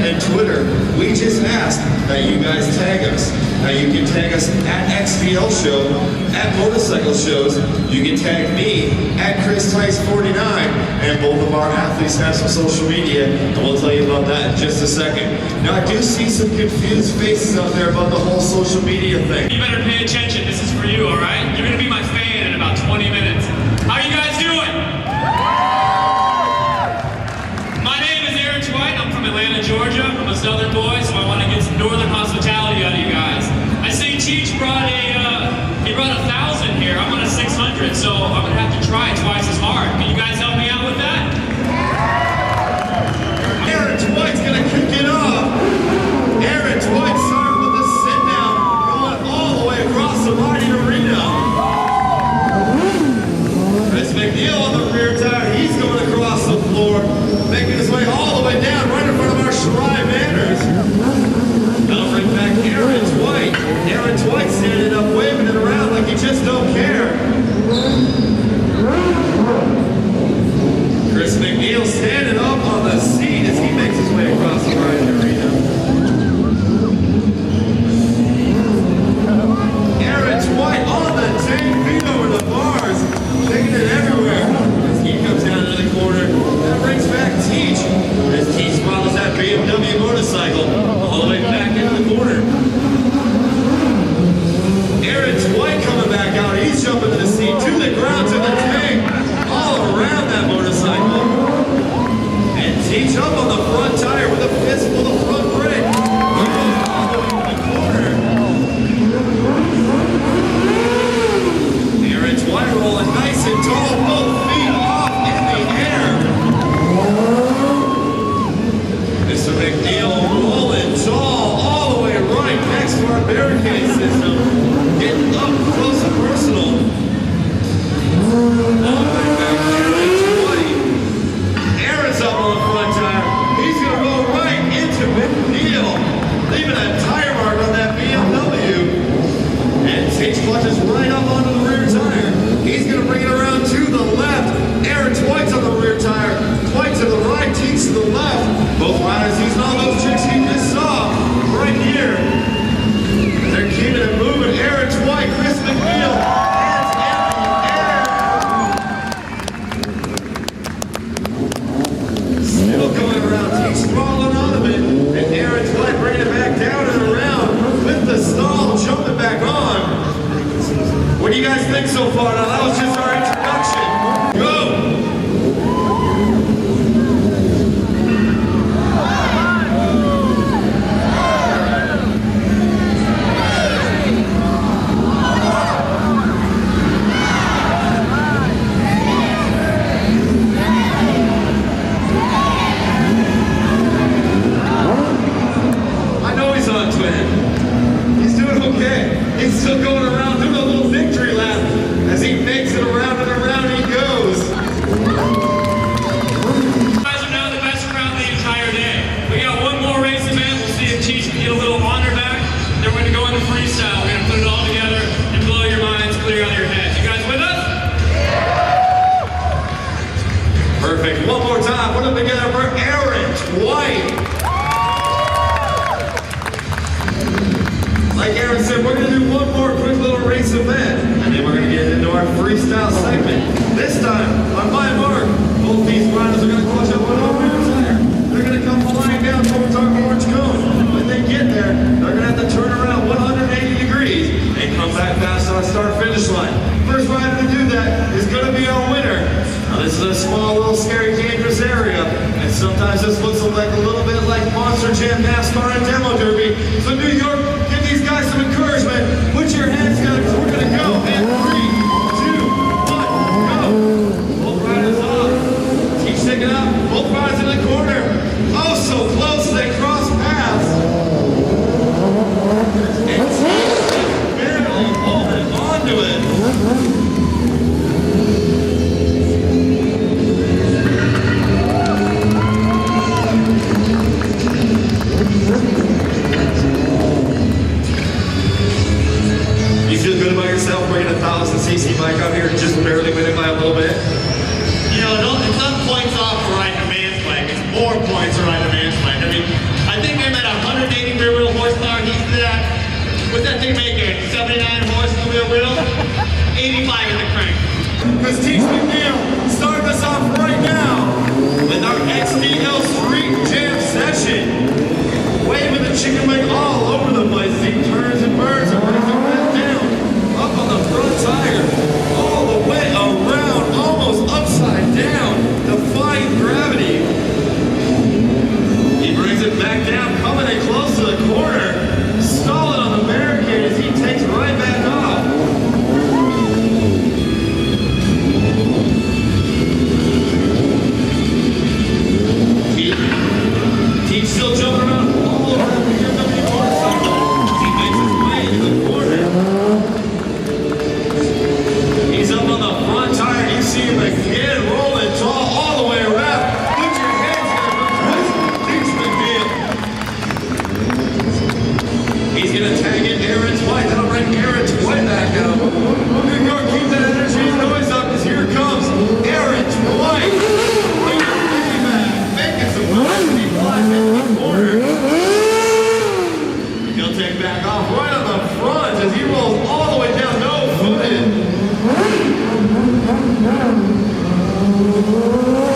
and Twitter, we just asked that you guys tag us. Now you can tag us at XVL Show, at Motorcycle Shows. You can tag me at ChrisTice49, and both of our athletes have some social media, and we'll tell you about that in just a second. Now I do see some confused faces out there about the whole social media thing. You better pay attention. This is for you, all right? You're gonna be my fan in about 20 minutes. How you guys doing? My name is Twite. I'm from Atlanta, Georgia. I'm a Southern boy, so I want to get some Northern hospitality out of you guys. I see Teach brought he brought 1,000 here. I'm on a 600, so I'm gonna have to try twice as hard. Can you guys help me out with that? Twite's gonna kick it off. Twite started with the sit down, going all the way across the riding arena. McNeil on the rear tire, he's going across the floor, making his way all the way down, right in front of our Shirai banners. Now bring back Twite. Twite standing up, waving it around like he just don't care. McNeil standing up on the seat as he makes his way across the riding arena. Twite on the tank, feet over the bars, taking it everywhere. As he comes down into the corner, that brings back Teach. As Teach follows that BMW motorcycle all the way back into the corner. Twite coming back out, he's jumping to the seat, to the ground, to the tank, all around that motorcycle. And Teach up on the front tire with a fistful of front brake. He goes all the way to the corner. Twite rolling nice and tall, both feet off in the air. Mr. McNeil rolling tall all the way right next to our barricade system. Getting up close and personal. All the way back there, Twite. Aaron's up on the front tire. He's going to go right into McNeil, leaving a tire mark on that BMW. And Teach clutches right up onto the rear tire. He's going to bring it around to the left. Twite's on the rear tire. Twite to the right, Teach to the left. Both riders using all those tricks he just saw right here. They're keeping it moving. Twite, Chris McNeil, hands in the air. Still going around, Teach crawling out of it, and Twite bringing it back down and around with the stall jumping back on. What do you guys think so far? Now that was just our introduction. Go! He's still going around doing a little victory lap as he makes it around and around he goes. You guys are now the best around the entire day. We got one more race event. We'll see if Teach can get a little honor back. Then we're going to go into freestyle. We're going to put it all together and blow your minds clear out of your heads. You guys with us? Perfect. One more time. Put them together for Twite. Like Aaron said, we're going to do one more quick little race event, and then we're going to get into our freestyle segment. This time, on my mark, both these riders are going to clutch up on our rear tire. They're going to come flying down towards our orange cone. When they get there, they're going to have to turn around 180 degrees and come back fast on our start-finish line. First rider to do that is going to be our winner. Now, this is a small, little, scary, dangerous area, and sometimes this looks like a little bit like Monster Jam, NASCAR, and Demo Derby. So New York, give these guys some encouragement. Put your hands together because we're going to go in 3, 2, 1, go. Both riders off. Keep sticking up. Both riders in the corner. Oh, so close. They cross paths. And Teach barely holding onto it. Bringing a 1,000cc bike out here, just barely winning by a little bit. You know, it's not points off for riding a man's bike. It's more points for riding a man's bike. I mean, I here. 79 horse in the rear wheel, 85 in the crank. Because Teach McNeil starting us off right now with our XDL Street Jam session. Waving the chicken wing all over the place as he turns and burns and brings it back down. Up on the front tire, all the way around, almost upside down, defying gravity. He brings it back down, coming in close to the corner, stalling on the barricade as he takes right back off. Teach still jumping around all over the BMW motorcycle as he makes his way into the corner. He's up on the front tire. You see him again rolling tall all the way around. Put your hands together for Teach McNeil. He's going to tag in Aaron Twite. That'll bring Aaron Twite back out. Good girl, keep that energy and noise up because here comes Aaron Twite. Making some noise as he flies into the corner. He'll take back off right on the front as he rolls all the way down, no footed.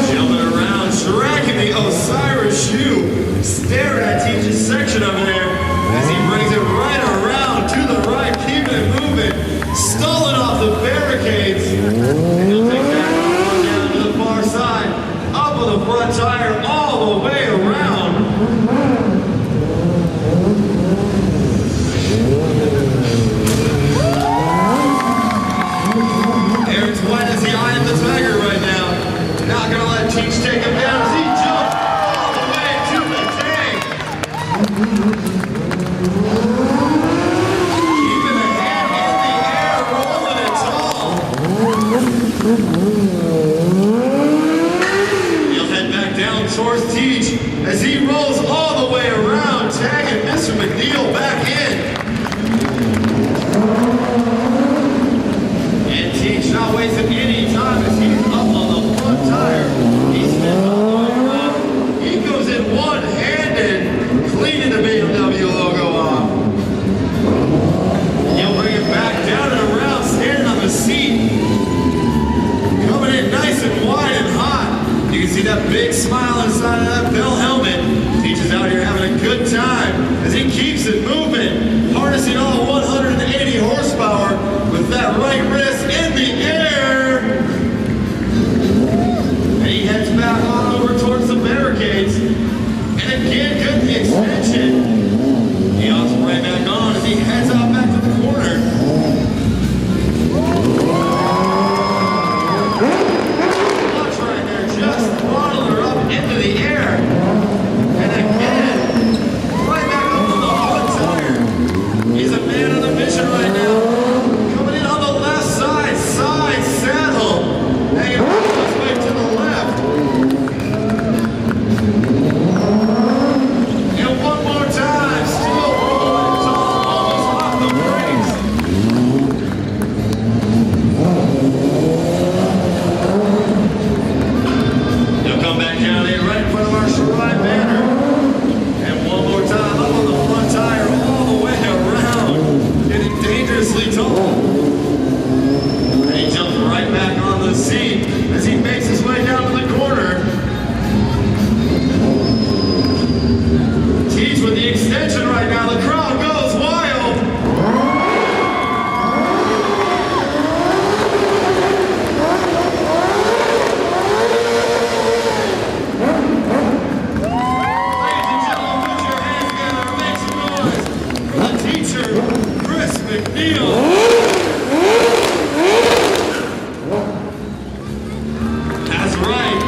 Jumping around, dragging the Osiris shoe, staring at Teach's section over there as he brings it right around to the right, keeping it moving, stalling off the barricades. And he'll take that off down to the far side, up on the front tire, all the way around. Aaron Twite is the eye of the tiger right now. Not gonna let Teach take him down as he jumps all the way to the tank. Keeping the hand in the air, rolling it tall. He'll head back down towards Teach as he rolls all the way around, tagging Mr. McNeil back in. And Teach not wasting any time as he's up on the front tire. He spins all the way around. He goes in one-handed, cleaning the BMW logo off. He'll bring it back down and around, standing on the seat. Coming in nice and wide and hot. You can see that big smile inside of that bell helmet. Teach is out here having a good time as he keeps it moving, harnessing all 180 horsepower with that right wrist in the air. And he heads back on over towards the barricades. And again, good the extension. He also right back on as he heads out back to the corner. Watch right there, just throttling her up into the air. And again, right back up on the front tire. He's a man on a mission right now. Coming in on the left side, side saddle. Hanging all his way to the left. And one more time, still rolling tall, almost off the brakes. He'll come back down here right in front of our Shrine banner. And one more time, up on the front tire, all the way around, getting dangerously tall. And he jumps right back on the seat as he makes his way down to the corner. Teach with the extension right now, the crowd goes wild. Ladies and gentlemen, put your hands together and make some noise for the teacher, Chris McNeil. That's right.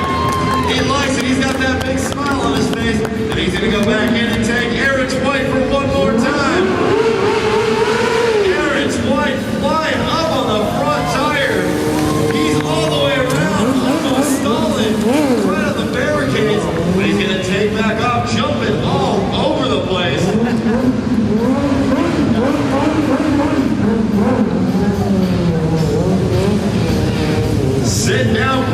He likes it. He's got that big smile on his face. And he's going to go back in and take Aaron Twite for one more time. Aaron Twite flying up on the front tire. He's all the way around, almost stalling right on the barricades. But he's going to take back off, jumping all over the place. Sit down